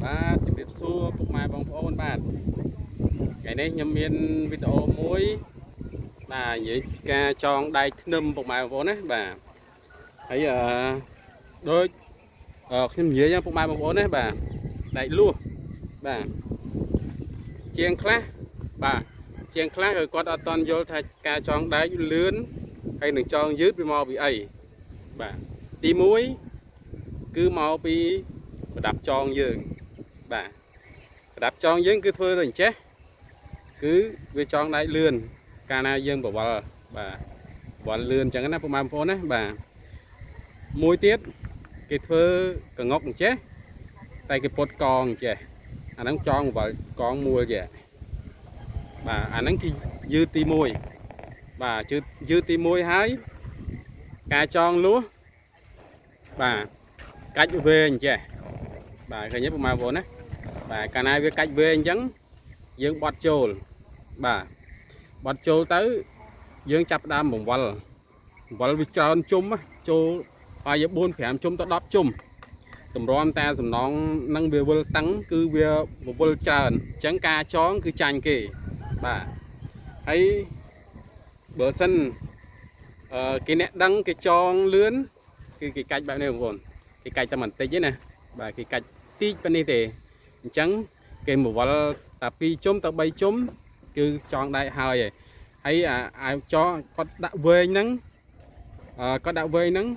បាទជំរាបសួរពុកម៉ែបងប្អូនបាទថ្ងៃនេះខ្ញុំមានវីដេអូមួយបាទនិយាយពីការចងដៃធ្នឹមពុកម៉ែបងប្អូនណាបាទហើយដូចខ្ញុំនិយាយពុកម៉ែបងប្អូនណាបាទដៃលួសបាទជាងខ្លះបាទជាងខ្លះគឺគាត់អត់តន់យល់ថាការចងដៃលឿនហើយនឹងចងយឺតវាមកពីអីបាទទី1គឺមកពីប្រដាប់ចងយើងបាទប្រដាប់ចងយើងគឺធ្វើទៅអញ្ចេះគឺវាចងដៃលឿនកាលណាយើងបវល់បាទបវល់លឿនអញ្ចឹងណាពុកម៉ែបងប្អូនណាបាទមួយទៀតគេធ្វើកងុកអញ្ចេះតែគេពុតកងអញ្ចេះអាហ្នឹងចងបវល់កងមួយចេះបាទអាហ្នឹងគឺយឺតទី1បាទយឺតទី1ហើយការចងលួសបាទកាច់វែងចេះបាទឃើញទេពុកម៉ែបងប្អូនណាបាទកាលណាវាកាច់វែងអញ្ចឹងយើងបត់ចូលបាទបត់ចូលទៅយើងចាប់ដើមបង្វិលវាច្រើនជុំចូលហើយយក4 5ជុំទៅ10ជុំតម្រាំតែសំណងនឹងវាវិលតឹងគឺវាវិលច្រើនអញ្ចឹងការចងគឺចាញ់គេបាទហើយបើសិនគេអ្នកដឹងគេចងលឿនគឺគេកាច់បែបនេះបងប្អូនគេកាច់តែបន្តិចទេណាបាទគេកាច់តិចប៉ុណ្នេះទេអញ្ចឹងគេមកវល់តែ2ជុំទៅ3ជុំគឺចងដៃហើយហើយអាចងគាត់ដាក់វែងហ្នឹងគាត់ដាក់វែងហ្នឹង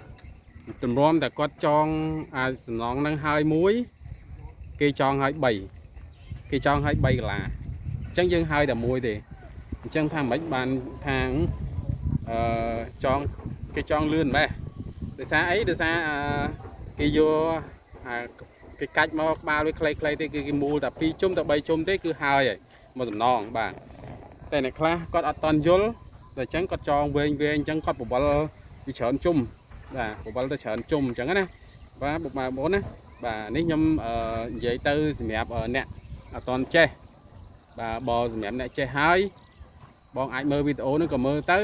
តម្រាំតែគាត់ចងអាសំណងហ្នឹងហើយមួយគេចងហើយ3គេចងហើយ3កន្លះអញ្ចឹងយើងហើយតែមួយទេអញ្ចឹងថាមិនបានខាងចងគេចងលឿនម៉េះដោយសារអីដោយសារគេយកគេកាច់មកក្បាលវាខ្លីៗទេគឺគេមូលតែ2ជុំទៅ3ជុំទេគឺហើយមកសំណងបាទតែអ្នកខ្លះគាត់អត់តន់យល់តែអញ្ចឹងគាត់ចងវែងអញ្ចឹងគាត់បវល់វាច្រើនជុំបាទបវល់ទៅច្រើនជុំអញ្ចឹងណាបាទបុកម៉ែបងប្អូនណាបាទនេះខ្ញុំនិយាយទៅសម្រាប់អ្នកអត់តន់ចេះបាទបើសម្រាប់អ្នកចេះហើយបងអាចមើលវីដេអូនេះក៏មើលទៅ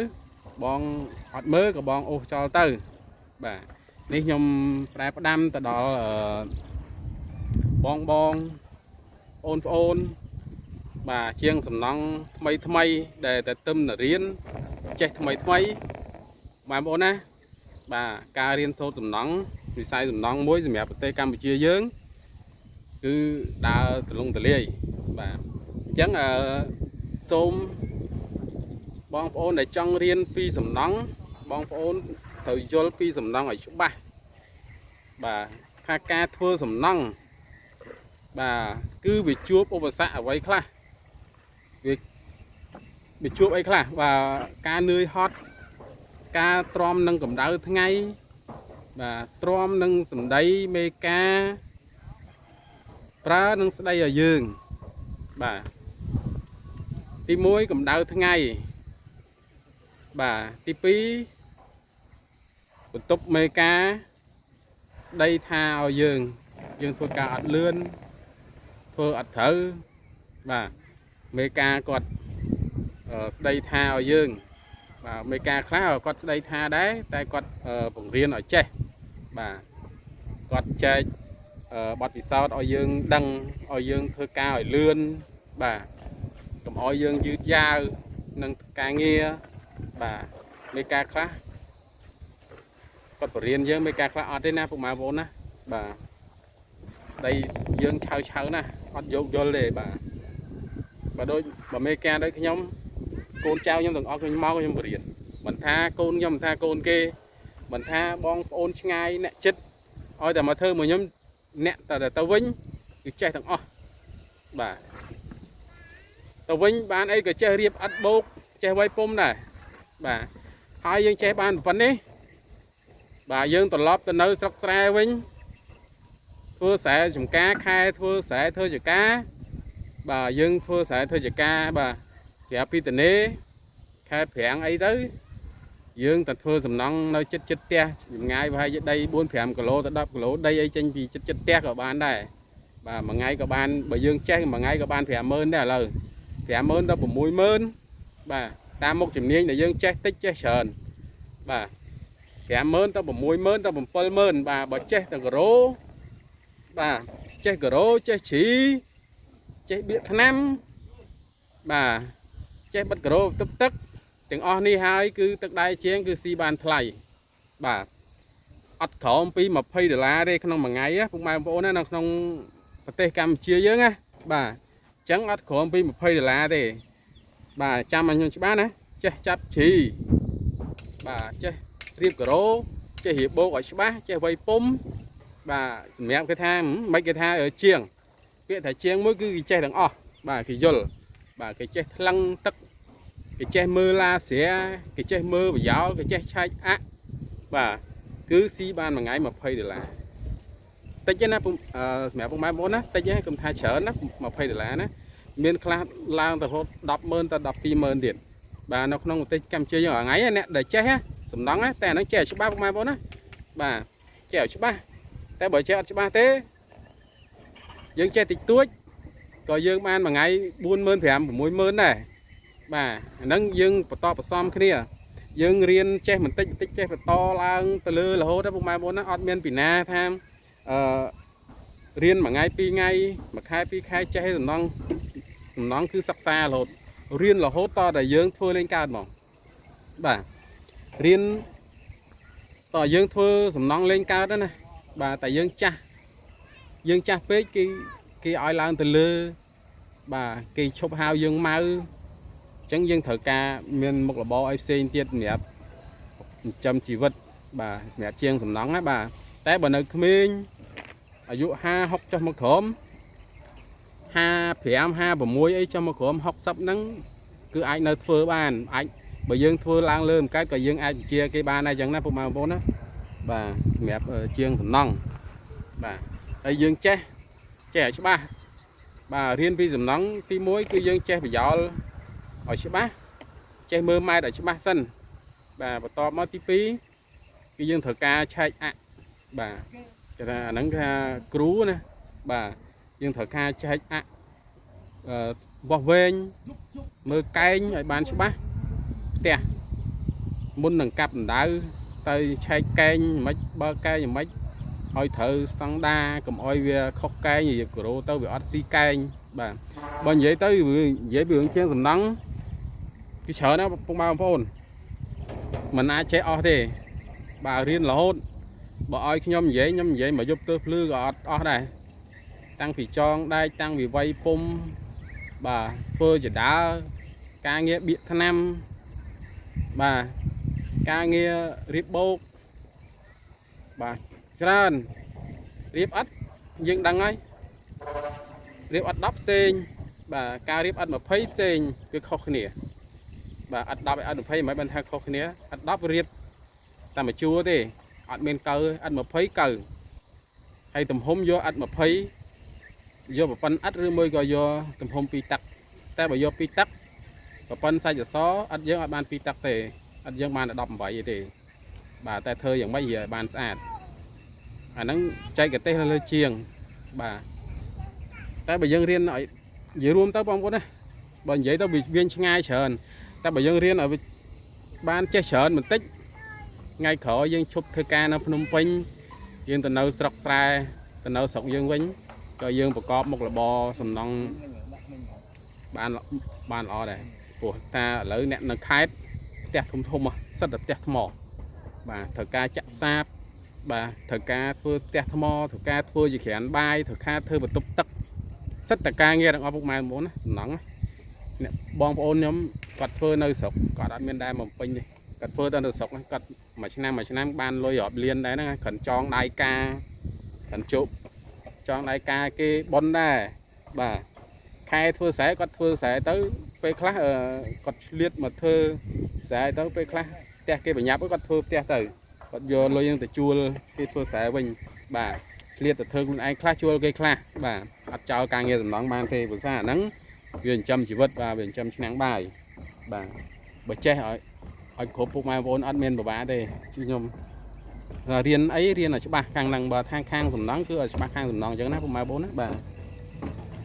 បងអត់មើលក៏បងអូសចោលទៅបាទនេះខ្ញុំប្រែផ្ដាំទៅដល់បងប្អូនបាទជាងសំណង់ថ្មីដែលតែទឹមទៅរៀនចេះថ្មីបងប្អូនណាបាទការរៀនសូត្រសំណង់វិស័យសំណង់មួយសម្រាប់ប្រទេសកម្ពុជាយើងគឺដើរទលំទលាយបាទអញ្ចឹងសូមបងប្អូនដែលចង់រៀនពីសំណង់បងប្អូនត្រូវយល់ពីសំណង់ឲ្យច្បាស់បាទថាការធ្វើសំណង់បាទគឺវាជួបឧបសគ្គអ្វីខ្លះវាជួបអីខ្លះបាទការនឿយហត់ការទ្រាំនឹងកម្ដៅថ្ងៃបាទទ្រាំនឹងសម្ដីមេការប្រើនឹងស្ដីឲ្យយើងបាទទី1កម្ដៅថ្ងៃបាទទី2បន្ទប់មេការស្ដីថាឲ្យយើងធ្វើការអត់លឿនធ្វើអត់ត្រូវបាទមេការគាត់ស្ដីថាឲ្យយើងបាទមេការខ្លះគាត់ស្ដីថាដែរតែគាត់បង្រៀនឲ្យចេះបាទគាត់ចែកបទពិសោធន៍ឲ្យយើងដឹងឲ្យយើងធ្វើការឲ្យលឿនបាទកុំឲ្យយើងយឺតយ៉ាវនឹងការងារបាទមេការខ្លះគាត់បរៀនយើងមេការខ្លះអត់ទេណាពុកម៉ែបងប្អូនណាបាទដីយើងឆៅណាអត់យកយល់ទេបាទដូចបើមេការដូចខ្ញុំកូនចៅខ្ញុំទាំងអស់ខ្ញុំមកខ្ញុំបរៀនមិនថាកូនខ្ញុំមិនថាកូនគេមិនថាបងប្អូនឆ្ងាយអ្នកចិត្តឲ្យតែមកធ្វើមកខ្ញុំអ្នកទៅវិញគឺចេះទាំងអស់បាទទៅវិញបានអីក៏ចេះរៀបអត់បោកចេះវាយពុំដែរបាទហើយយើងចេះបានប៉ុណ្ណេះបាទយើងត្រឡប់ទៅនៅស្រុកស្រែវិញធ្វើស្រែចម្ការខែធ្វើស្រែធ្វើចកាបាទយើងធ្វើស្រែធ្វើចកាបាទប្រាប់ពីតនេខែប្រាំងអីទៅយើងតែធ្វើសំណង់នៅចិត្តផ្ទះចម្ងាយប្រហែលជាដី 4-5 គីឡូទៅ10គីឡូដីអីចេញពីចិត្តផ្ទះក៏បានដែរបាទមួយថ្ងៃក៏បានបើយើងចេះមួយថ្ងៃក៏បាន 50000 ដែរឥឡូវ 50000 ទៅ 60000បាទតាមមុខជំនាញដែលយើងចេះតិចចេះច្រើនបាទ 50000 ទៅ 60000 ទៅ 70000បាទបើចេះតែគីឡូបាទ ចេះការ៉ូចេះជ្រីចេះបៀកថ្នាំបាទចេះបិទការ៉ូទឹកទាំងអស់នេះហើយគឺទឹកដៃជាងគឺស៊ីបានថ្លៃបាទអត់ក្រោមពី$20ទេក្នុងមួយថ្ងៃពុកម៉ែបងប្អូនណានៅក្នុងប្រទេសកម្ពុជាយើងណាបាទអញ្ចឹងអត់ក្រោមពី$20ទេបាទចាំឲ្យខ្ញុំច្បាស់ណាចេះចាប់ជ្រីបាទចេះរៀបការ៉ូចេះរៀបបោកឲ្យច្បាស់ចេះវាយពុំបាទសម្រាប់គេថាមិនគេថាជាងពាក្យថាជាងមួយគឺគេចេះទាំងអស់បាទគេយល់បាទគេចេះថ្លឹងទឹកគេចេះមើលឡាស្រាគេចេះមើលប្រយោលគេចេះឆែកអាក់បាទគឺស៊ីបានមួយថ្ងៃ$20តិចទេណាសម្រាប់ពុកម៉ែបងប្អូនណាតិចទេខ្ញុំថាច្រើនណា$20ណាមានខ្លះឡើងទៅរហូត100000ទៅ120000ទៀតបាទនៅក្នុងប្រទេសកម្ពុជាយើងថ្ងៃអ្នកដែលចេះសំណងតែអាហ្នឹងចេះច្បាស់ពុកម៉ែបងប្អូនណាបាទចេះច្បាស់តែបើចេះអត់ច្បាស់ទេយើងចេះតិចតួចក៏យើងបានមួយថ្ងៃ40000 50000 60000ដែរបាទអាហ្នឹងយើងបន្តបន្សំគ្នាយើងរៀនចេះបន្តិចចេះបន្តឡើងទៅលើរហូតដល់ពុកម៉ែបងប្អូនណាអត់មានពីណាថារៀនមួយថ្ងៃ2ថ្ងៃមួយខែ2ខែចេះសំណងគឺសិក្សារហូតរៀនរហូតតតែយើងធ្វើលេងកើតហ្មងបាទរៀនតយើងធ្វើសំណងលេងកើតណាបាទតែយើងចាស់ពេកគេឲ្យឡើងទៅលើបាទគេឈប់ហៅយើងម៉ៅអញ្ចឹងយើងត្រូវការមានមុខរបរអីផ្សេងទៀតសម្រាប់ចិញ្ចឹមជីវិតបាទសម្រាប់ជាងសំណងណាបាទតែបើនៅក្មេងអាយុ50 60ចុះមកក្រោម55 56អីចុះមកក្រោម60ហ្នឹងគឺអាចនៅធ្វើបានអាចបើយើងធ្វើឡើងលើមិនកើតក៏យើងអាចបញ្ជាគេបានដែរអញ្ចឹងណាពុកម៉ែបងប្អូនណាបាទសម្រាប់ជាងសំណងបាទហើយយើងចេះឲ្យច្បាស់បាទរៀនពីសំណងទី1គឺយើងចេះប្រយោលឲ្យច្បាស់ចេះមើលម៉ែត្រឲ្យច្បាស់សិនបាទបន្ទាប់មកទី2គឺយើងត្រូវការឆែកអាក់បាទគេថាអាហ្នឹងគេថាគ្រូណាបាទយើងត្រូវការឆែកអាក់បោះវែងមើលកែងឲ្យបានច្បាស់ផ្ទះមុននឹងកាប់ដណ្ដៅទៅឆែកកែងមិនបើកែងមិនឲ្យត្រូវស្តង់ដាកុំឲ្យវាខុសកែងនិយាយគីឡូទៅវាអត់ស៊ីកែងបាទបើនិយាយទៅនិយាយពីរឿងជាងសំណង់គឺច្រើនណាពុកម៉ែបងប្អូនមិនអាចចេះអស់ទេបាទរៀនរហូតបើឲ្យខ្ញុំនិយាយមកយប់ទៅភ្លឺក៏អត់អស់ដែរតាំងពីចងដែកតាំងពីវាយពុំបាទធ្វើចដាលការងារបៀកថ្នាំបាទការងាររៀបបោកបាទច្រើនរៀបអត់យើងដឹងហើយរៀបអត់10ផ្សេងបាទការរៀបអត់20ផ្សេងគឺខុសគ្នាបាទអត់10ឲ្យអត់20មិនបានថាខុសគ្នាអត់10រៀបតែមួយជួរទេអត់មានកៅអត់20កៅហើយទំហំយកអត់20យកប្រព័ន្ធអត់ឬមួយក៏យកទំហំ2ទឹកតែបើយក2ទឹកប្រព័ន្ធសាច់អសអត់យើងអត់បាន2ទឹកទេអត់យើងបាន18ទេបាទតែធ្វើយ៉ាងម៉េចឲ្យបានស្អាតអាហ្នឹងចែកទេសលើជាងបាទតែបើយើងរៀនឲ្យនិយាយរួមទៅបងប្អូនណាបើនិយាយទៅវាឆ្ងាយច្រើនតែបើយើងរៀនឲ្យបានចេះច្រើនបន្តិចថ្ងៃក្រោយយើងឈប់ធ្វើការនៅភ្នំពេញយើងទៅនៅស្រុកស្រែទៅនៅស្រុកយើងវិញក៏យើងប្រកបមុខរបរសំណង់បានល្អដែរព្រោះថាឥឡូវអ្នកនៅខេត្តផ្ទះធំសិតតែផ្ទះថ្មបាទត្រូវការចាក់សាបបាទត្រូវការធ្វើផ្ទះថ្មត្រូវការធ្វើជាក្រានបាយត្រូវការធ្វើបន្ទប់ទឹកសិតតែការងារទាំងអស់ពុកម៉ែបងប្អូនណាសំណង់អ្នកបងប្អូនខ្ញុំគាត់ធ្វើនៅស្រុកគាត់អត់មានដែរមកពេញទេគាត់ធ្វើទៅនៅស្រុកគាត់មួយឆ្នាំបានលុយរាប់លានដែរហ្នឹងគ្រាន់ចងដៃការគ្រាន់ជប់ចងដៃការគេប៉ុនដែរបាទខែធ្វើស្រែគាត់ធ្វើស្រែទៅពេលខ្លះគាត់ឆ្លៀតមកធ្វើស្រែទៅពេលខ្លះផ្ទះគេបញ្ញាប់គាត់ធ្វើផ្ទះទៅគាត់យកលុយនឹងទៅជួលគេធ្វើស្រែវិញបាទឆ្លៀតទៅធ្វើខ្លួនឯងខ្លះជួលគេខ្លះបាទអត់ចោលការងារសំណងបានទេព្រោះថាអាហ្នឹងវាចិញ្ចឹមជីវិតបាទវាចិញ្ចឹមឆ្នាំងបាយបាទបើចេះឲ្យគ្រប់ពុកម៉ែបងប្អូនអត់មានពិបាកទេខ្ញុំរៀនអីរៀនឲ្យច្បាស់ខាងហ្នឹងបើខាងសំណងគឺឲ្យច្បាស់ខាងសំណងអញ្ចឹងណាពុកម៉ែបងប្អូនណាបាទ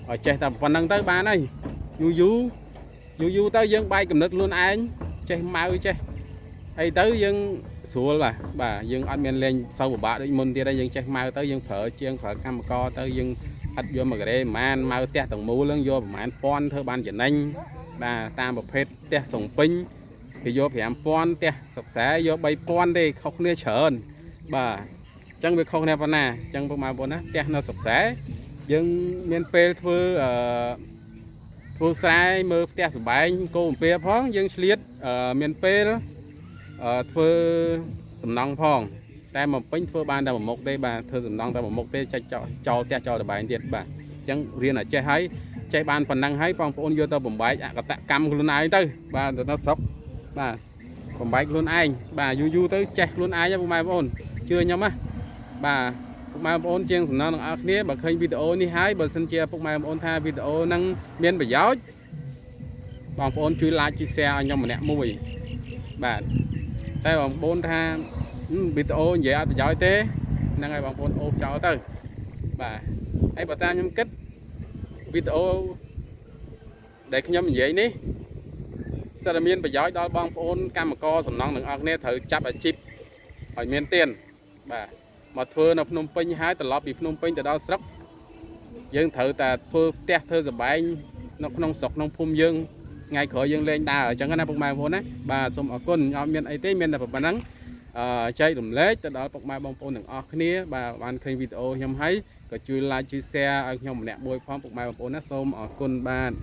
ឲ្យចេះតែប៉ុណ្្នឹងទៅបានហើយយូរទៅយើងបែកកំណត់ខ្លួនឯងចេះម៉ៅចេះអីទៅយើងស្រួលបាទយើងអត់មានលេងសូវពិបាកដូចមុនទៀតហើយយើងចេះម៉ៅទៅយើងប្រើជាងប្រើកម្មករទៅយើង อัดโยมมาก็ได้มันมาเตะต่างมูเรื่องโยมมันป้อนเธอบ้านจะนั่งบ่าตามประเภทเตะส่งปิ้งthìโยมแผมป้อนเตะสกษาโยมใบป้อนได้เขาเนื้อเฉินบ่าจังไปเขาเนี่ยปนาจังประมาณบนนะเตะเนื้อสกษายังเมียนเปรย์ผู้ชายมือเตะสบายโกมเปียพ้องยังเฉลียดเมียนเปรย์ผู้สำนองพ้องแต่มาปิ้งผู้บ้านแต่มาหมกได้บ่าเธอสำนองแต่มาหมกได้ใจเจ้าเตะเจ้าสบายเด็ดบ่าจังเรียนởใจให้ใจบ้านปนังให้ปองปนโยตัวผมใบกระตะกำคนไอ้ตื้อบ่าตัวnó sốcบ่าผมใบคนไอ้บ่ายูตื้อใจคนไอ้ยังผมใบปนchưa nhắm á bà phục mai ôn chiên sủng năng ở kia bà khơi video ní hái bà xin chia phục mai ôn tha video năng miên bà giáo bằng ôn chui like chia sẻ nhau mà nè mùi bà tay bằng ôn tha video vậy bà giáo thế năng ai bằng ôn ôm cháu tới bà ấy bà ta nhắm kết video để nhắm vậy ní sao là miên bà giáo đó bằng ôn cam mà co sủng năng ở kia thử chắp ở chip hỏi miên tiền bà mà thưa nó phun pin hái từ lọp bị phun pin từ đó sốc dân thử ta thưa tét thưa giờ bài nó không sọc nó phun dân ngày khởi dân lên đà ở chẳng cái nào bông mai vốn á bà xong ở con ở miền ấy tế miền là bà nắng chơi đùm lết từ đó bông mai bông phun đừng ở kia bà bạn kênh video nhầm thấy có chui like chia sẻ nhầm nè bôi phong bông mai bông phun á xong ở con ban